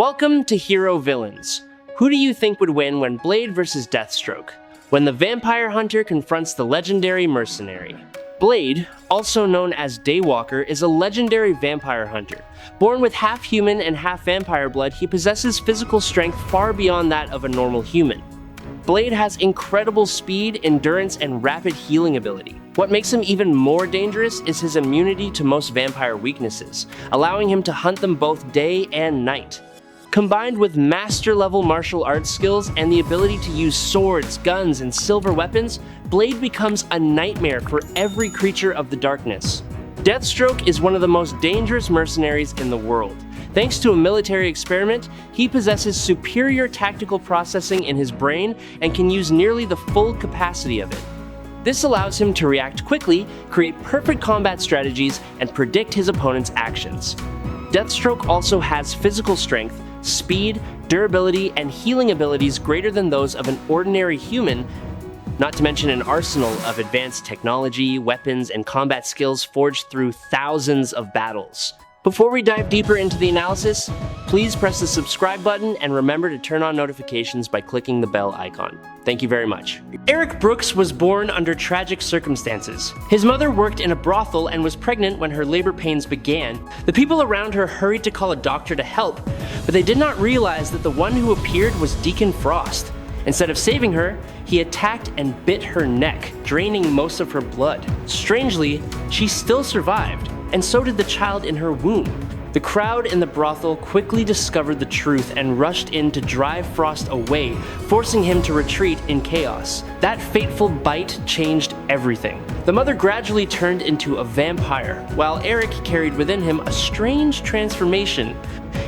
Welcome to Hero Villains. Who do you think would win when Blade vs. Deathstroke? When the vampire hunter confronts the legendary mercenary. Blade, also known as Daywalker, is a legendary vampire hunter. Born with half human and half vampire blood, he possesses physical strength far beyond that of a normal human. Blade has incredible speed, endurance, and rapid healing ability. What makes him even more dangerous is his immunity to most vampire weaknesses, allowing him to hunt them both day and night. Combined with master-level martial arts skills and the ability to use swords, guns, and silver weapons, Blade becomes a nightmare for every creature of the darkness. Deathstroke is one of the most dangerous mercenaries in the world. Thanks to a military experiment, he possesses superior tactical processing in his brain and can use nearly the full capacity of it. This allows him to react quickly, create perfect combat strategies, and predict his opponent's actions. Deathstroke also has physical strength, speed, durability, and healing abilities greater than those of an ordinary human, not to mention an arsenal of advanced technology, weapons, and combat skills forged through thousands of battles. Before we dive deeper into the analysis, please press the subscribe button and remember to turn on notifications by clicking the bell icon. Thank you very much. Eric Brooks was born under tragic circumstances. His mother worked in a brothel and was pregnant when her labor pains began. The people around her hurried to call a doctor to help, but they did not realize that the one who appeared was Deacon Frost. Instead of saving her, he attacked and bit her neck, draining most of her blood. Strangely, she still survived, and so did the child in her womb. The crowd in the brothel quickly discovered the truth and rushed in to drive Frost away, forcing him to retreat in chaos. That fateful bite changed everything. The mother gradually turned into a vampire, while Eric carried within him a strange transformation.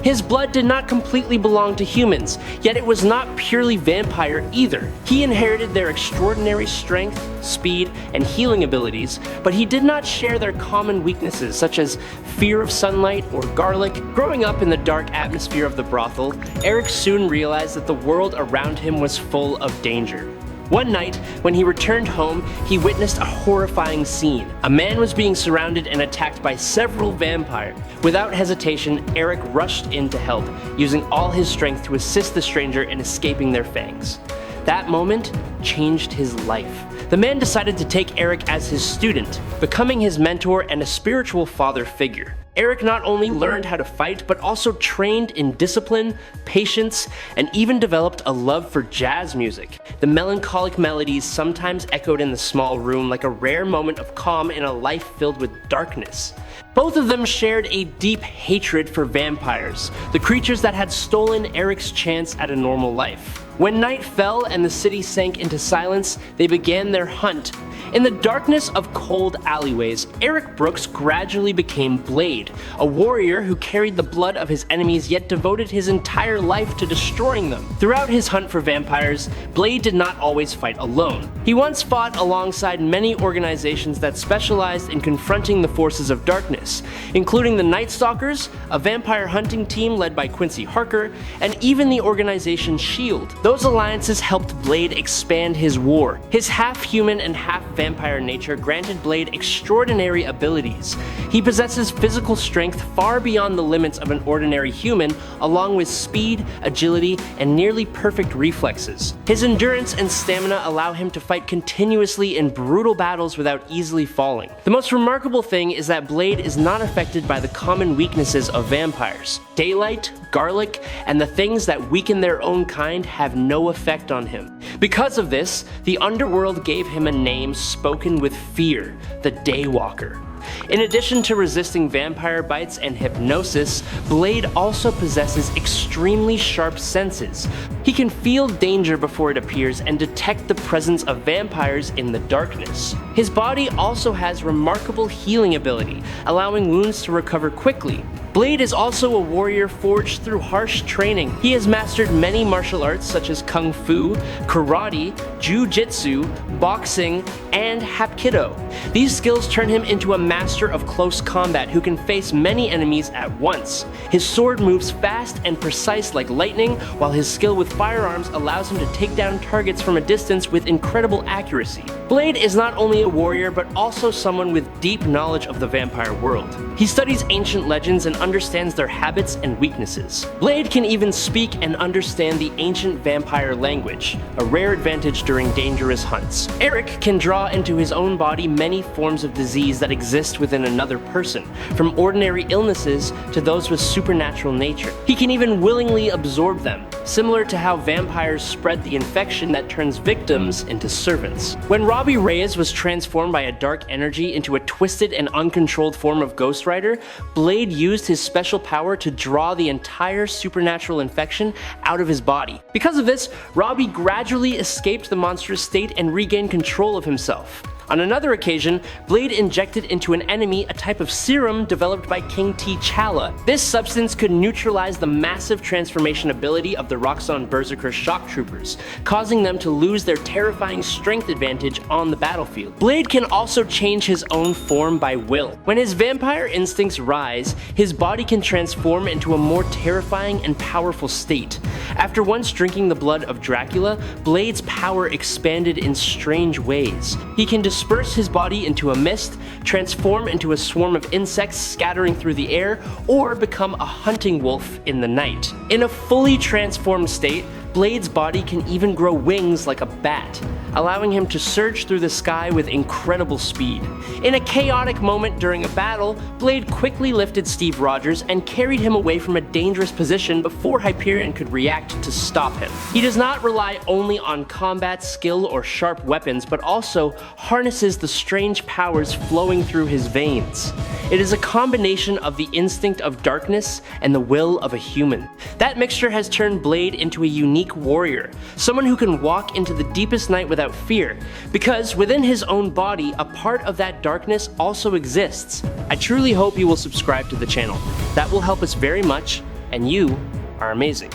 His blood did not completely belong to humans, yet it was not purely vampire either. He inherited their extraordinary strength, speed, and healing abilities, but he did not share their common weaknesses such as fear of sunlight or garlic. Growing up in the dark atmosphere of the brothel, Eric soon realized that the world around him was full of danger. One night, when he returned home, he witnessed a horrifying scene. A man was being surrounded and attacked by several vampires. Without hesitation, Eric rushed in to help, using all his strength to assist the stranger in escaping their fangs. That moment changed his life. The man decided to take Eric as his student, becoming his mentor and a spiritual father figure. Eric not only learned how to fight, but also trained in discipline, patience, and even developed a love for jazz music. The melancholic melodies sometimes echoed in the small room like a rare moment of calm in a life filled with darkness. Both of them shared a deep hatred for vampires, the creatures that had stolen Eric's chance at a normal life. When night fell and the city sank into silence, they began their hunt. In the darkness of cold alleyways, Eric Brooks gradually became Blade, a warrior who carried the blood of his enemies yet devoted his entire life to destroying them. Throughout his hunt for vampires, Blade did not always fight alone. He once fought alongside many organizations that specialized in confronting the forces of darkness, including the Night Stalkers, a vampire hunting team led by Quincy Harker, and even the organization S.H.I.E.L.D. Those alliances helped Blade expand his war. His half-human and half-vampire nature granted Blade extraordinary abilities. He possesses physical strength far beyond the limits of an ordinary human, along with speed, agility, and nearly perfect reflexes. His endurance and stamina allow him to fight continuously in brutal battles without easily falling. The most remarkable thing is that Blade is not affected by the common weaknesses of vampires. Daylight, garlic, and the things that weaken their own kind have no effect on him. Because of this, the underworld gave him a name spoken with fear, the Daywalker. In addition to resisting vampire bites and hypnosis, Blade also possesses extremely sharp senses. He can feel danger before it appears and detect the presence of vampires in the darkness. His body also has remarkable healing ability, allowing wounds to recover quickly. Blade is also a warrior forged through harsh training. He has mastered many martial arts such as Kung Fu, Karate, Jiu-Jitsu, boxing, and Hapkido. These skills turn him into a master of close combat who can face many enemies at once. His sword moves fast and precise like lightning, while his skill with firearms allows him to take down targets from a distance with incredible accuracy. Blade is not only a warrior, but also someone with deep knowledge of the vampire world. He studies ancient legends and understands their habits and weaknesses. Blade can even speak and understand the ancient vampire language, a rare advantage during dangerous hunts. Eric can draw into his own body many forms of disease that exist within another person, from ordinary illnesses to those with supernatural nature. He can even willingly absorb them, similar to how vampires spread the infection that turns victims into servants. When Robbie Reyes was transformed by a dark energy into a twisted and uncontrolled form of Ghost Rider, Blade used his special power to draw the entire supernatural infection out of his body. Because of this, Robbie gradually escaped the monstrous state and regained control of himself. On another occasion, Blade injected into an enemy a type of serum developed by King T'Challa. This substance could neutralize the massive transformation ability of the Roxxon Berserker shock troopers, causing them to lose their terrifying strength advantage on the battlefield. Blade can also change his own form by will. When his vampire instincts rise, his body can transform into a more terrifying and powerful state. After once drinking the blood of Dracula, Blade's power expanded in strange ways. He can disperse his body into a mist, transform into a swarm of insects scattering through the air, or become a hunting wolf in the night. In a fully transformed state, Blade's body can even grow wings like a bat, allowing him to surge through the sky with incredible speed. In a chaotic moment during a battle, Blade quickly lifted Steve Rogers and carried him away from a dangerous position before Hyperion could react to stop him. He does not rely only on combat skill or sharp weapons, but also harnesses the strange powers flowing through his veins. It is a combination of the instinct of darkness and the will of a human. That mixture has turned Blade into a unique warrior, someone who can walk into the deepest night without fear, because within his own body, a part of that darkness also exists. I truly hope you will subscribe to the channel. That will help us very much, and you are amazing.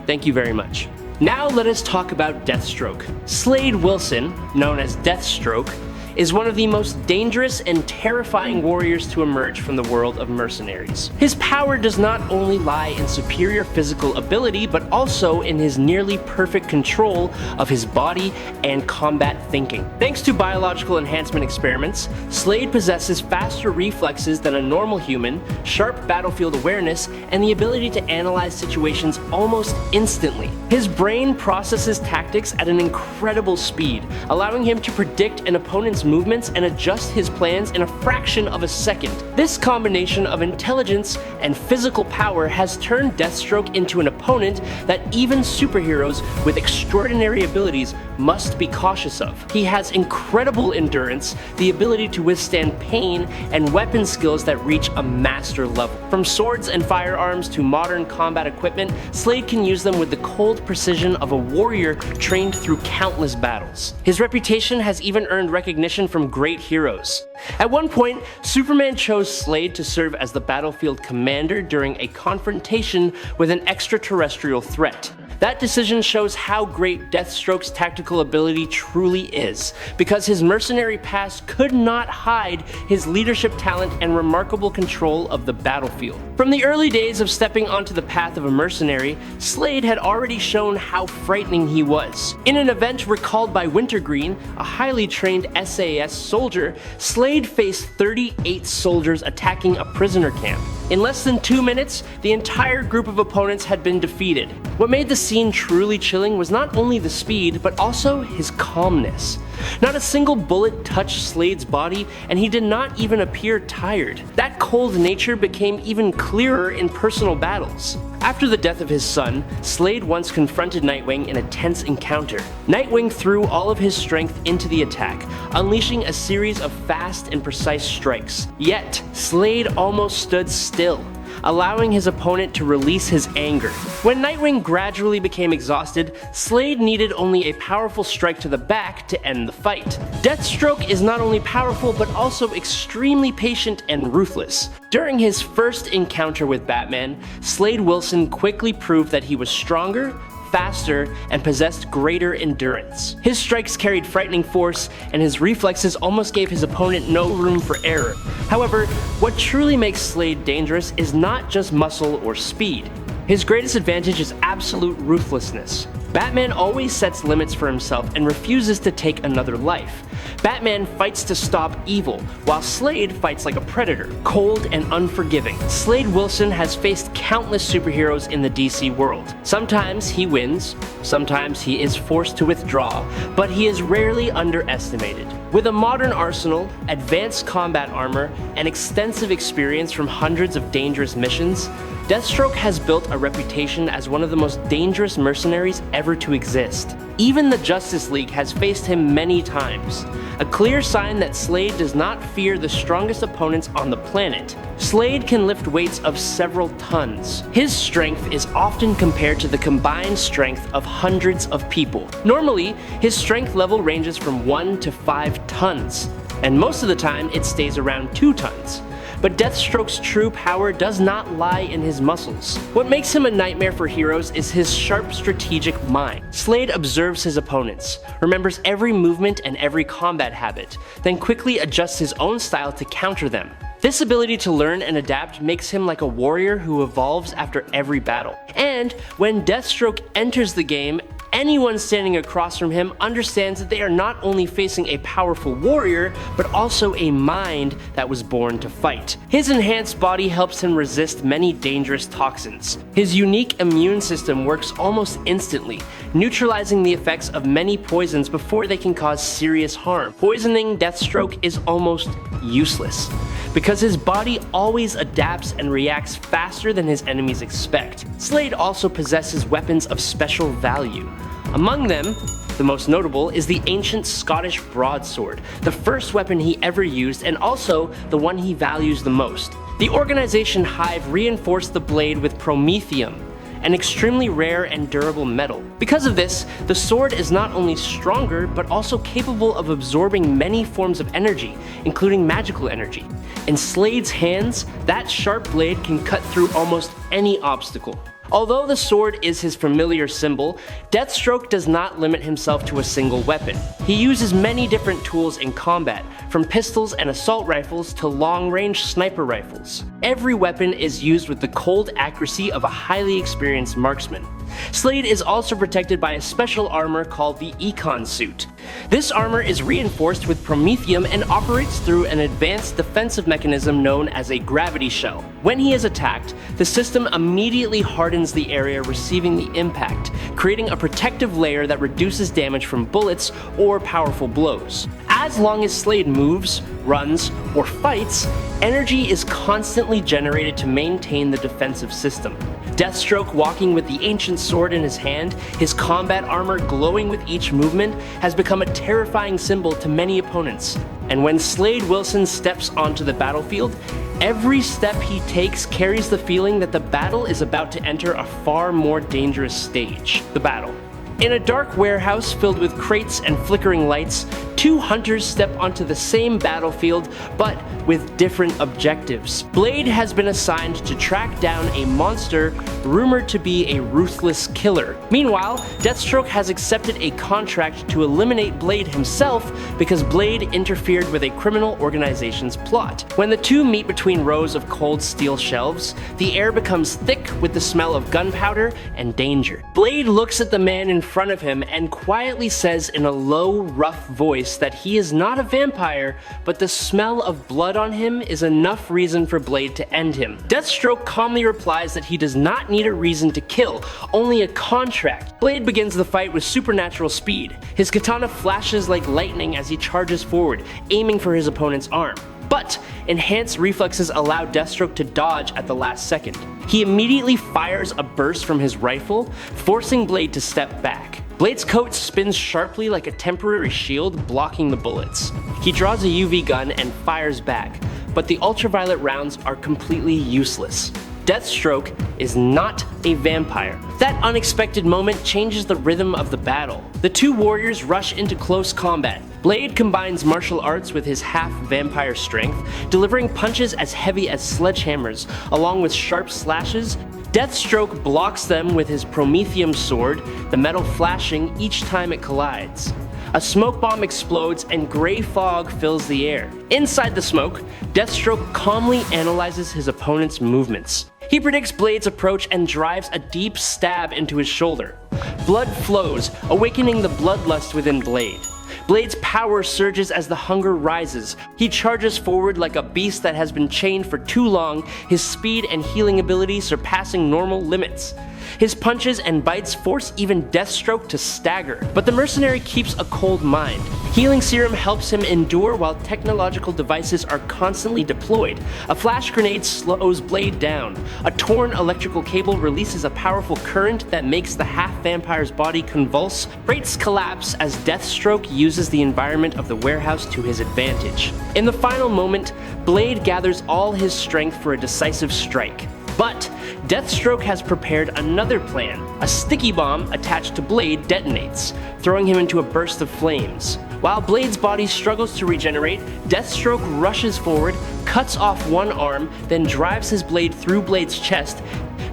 Thank you very much. Now let us talk about Deathstroke. Slade Wilson, known as Deathstroke, is one of the most dangerous and terrifying warriors to emerge from the world of mercenaries. His power does not only lie in superior physical ability, but also in his nearly perfect control of his body and combat thinking. Thanks to biological enhancement experiments, Slade possesses faster reflexes than a normal human, sharp battlefield awareness, and the ability to analyze situations almost instantly. His brain processes tactics at an incredible speed, allowing him to predict an opponent's movements and adjust his plans in a fraction of a second. This combination of intelligence and physical power has turned Deathstroke into an opponent that even superheroes with extraordinary abilities must be cautious of. He has incredible endurance, the ability to withstand pain, and weapon skills that reach a master level. From swords and firearms to modern combat equipment, Slade can use them with the cold precision of a warrior trained through countless battles. His reputation has even earned recognition from great heroes. At one point, Superman chose Slade to serve as the battlefield commander during a confrontation with an extraterrestrial threat. That decision shows how great Deathstroke's tactical ability truly is, because his mercenary past could not hide his leadership talent and remarkable control of the battlefield. From the early days of stepping onto the path of a mercenary, Slade had already shown how frightening he was. In an event recalled by Wintergreen, a highly trained SAS soldier, Slade faced 38 soldiers attacking a prisoner camp. In less than 2 minutes, the entire group of opponents had been defeated. What made the scene truly chilling was not only the speed, but also his calmness. Not a single bullet touched Slade's body, and he did not even appear tired. That cold nature became even clearer in personal battles. After the death of his son, Slade once confronted Nightwing in a tense encounter. Nightwing threw all of his strength into the attack, unleashing a series of fast and precise strikes. Yet, Slade almost stood still, allowing his opponent to release his anger. When Nightwing gradually became exhausted, Slade needed only a powerful strike to the back to end the fight. Deathstroke is not only powerful, but also extremely patient and ruthless. During his first encounter with Batman, Slade Wilson quickly proved that he was stronger, faster, and possessed greater endurance. His strikes carried frightening force, and his reflexes almost gave his opponent no room for error. However, what truly makes Slade dangerous is not just muscle or speed. His greatest advantage is absolute ruthlessness. Batman always sets limits for himself and refuses to take another life. Batman fights to stop evil, while Slade fights like a predator, cold and unforgiving. Slade Wilson has faced countless superheroes in the DC world. Sometimes he wins, sometimes he is forced to withdraw, but he is rarely underestimated. With a modern arsenal, advanced combat armor, and extensive experience from hundreds of dangerous missions, Deathstroke has built a reputation as one of the most dangerous mercenaries ever to exist. Even the Justice League has faced him many times, a clear sign that Slade does not fear the strongest opponents on the planet. Slade can lift weights of several tons. His strength is often compared to the combined strength of hundreds of people. Normally, his strength level ranges from 1 to 5 tons, and most of the time it stays around 2 tons. But Deathstroke's true power does not lie in his muscles. What makes him a nightmare for heroes is his sharp strategic mind. Slade observes his opponents, remembers every movement and every combat habit, then quickly adjusts his own style to counter them. This ability to learn and adapt makes him like a warrior who evolves after every battle. And when Deathstroke enters the game, anyone standing across from him understands that they are not only facing a powerful warrior, but also a mind that was born to fight. His enhanced body helps him resist many dangerous toxins. His unique immune system works almost instantly, neutralizing the effects of many poisons before they can cause serious harm. Poisoning Deathstroke is almost useless, because his body always adapts and reacts faster than his enemies expect. Slade also possesses weapons of special value. Among them, the most notable is the ancient Scottish broadsword, the first weapon he ever used and also the one he values the most. The organization Hive reinforced the blade with promethium, an extremely rare and durable metal. Because of this, the sword is not only stronger, but also capable of absorbing many forms of energy, including magical energy. In Slade's hands, that sharp blade can cut through almost any obstacle. Although the sword is his familiar symbol, Deathstroke does not limit himself to a single weapon. He uses many different tools in combat, from pistols and assault rifles to long-range sniper rifles. Every weapon is used with the cold accuracy of a highly experienced marksman. Slade is also protected by a special armor called the Econ Suit. This armor is reinforced with promethium and operates through an advanced defensive mechanism known as a gravity shell. When he is attacked, the system immediately hardens the area receiving the impact, creating a protective layer that reduces damage from bullets or powerful blows. As long as Slade moves, runs, or fights, energy is constantly generated to maintain the defensive system. Deathstroke, walking with the ancient sword in his hand, his combat armor glowing with each movement, has become a terrifying symbol to many opponents. And when Slade Wilson steps onto the battlefield, every step he takes carries the feeling that the battle is about to enter a far more dangerous stage. The battle. In a dark warehouse filled with crates and flickering lights, two hunters step onto the same battlefield, but with different objectives. Blade has been assigned to track down a monster rumored to be a ruthless killer. Meanwhile, Deathstroke has accepted a contract to eliminate Blade himself because Blade interfered with a criminal organization's plot. When the two meet between rows of cold steel shelves, the air becomes thick with the smell of gunpowder and danger. Blade looks at the man in front of him and quietly says in a low, rough voice that he is not a vampire, but the smell of blood on him is enough reason for Blade to end him. Deathstroke calmly replies that he does not need a reason to kill, only a contract. Blade begins the fight with supernatural speed. His katana flashes like lightning as he charges forward, aiming for his opponent's arm. But enhanced reflexes allow Deathstroke to dodge at the last second. He immediately fires a burst from his rifle, forcing Blade to step back. Blade's coat spins sharply like a temporary shield, blocking the bullets. He draws a UV gun and fires back, but the ultraviolet rounds are completely useless. Deathstroke is not a vampire. That unexpected moment changes the rhythm of the battle. The two warriors rush into close combat. Blade combines martial arts with his half-vampire strength, delivering punches as heavy as sledgehammers, along with sharp slashes. Deathstroke blocks them with his promethium sword, the metal flashing each time it collides. A smoke bomb explodes and gray fog fills the air. Inside the smoke, Deathstroke calmly analyzes his opponent's movements. He predicts Blade's approach and drives a deep stab into his shoulder. Blood flows, awakening the bloodlust within Blade. Blade's power surges as the hunger rises. He charges forward like a beast that has been chained for too long, his speed and healing ability surpassing normal limits. His punches and bites force even Deathstroke to stagger, but the mercenary keeps a cold mind. Healing serum helps him endure while technological devices are constantly deployed. A flash grenade slows Blade down. A torn electrical cable releases a powerful current that makes the half-vampire's body convulse. Crates collapse as Deathstroke uses the environment of the warehouse to his advantage. In the final moment, Blade gathers all his strength for a decisive strike. But Deathstroke has prepared another plan. A sticky bomb attached to Blade detonates, throwing him into a burst of flames. While Blade's body struggles to regenerate, Deathstroke rushes forward, cuts off one arm, then drives his blade through Blade's chest.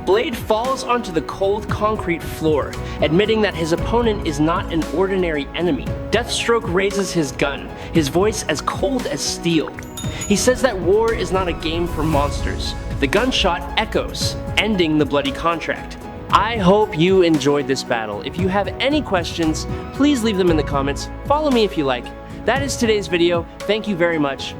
Blade falls onto the cold concrete floor, admitting that his opponent is not an ordinary enemy. Deathstroke raises his gun, his voice as cold as steel. He says that war is not a game for monsters. The gunshot echoes, ending the bloody contract. I hope you enjoyed this battle. If you have any questions, please leave them in the comments. Follow me if you like. That is today's video. Thank you very much.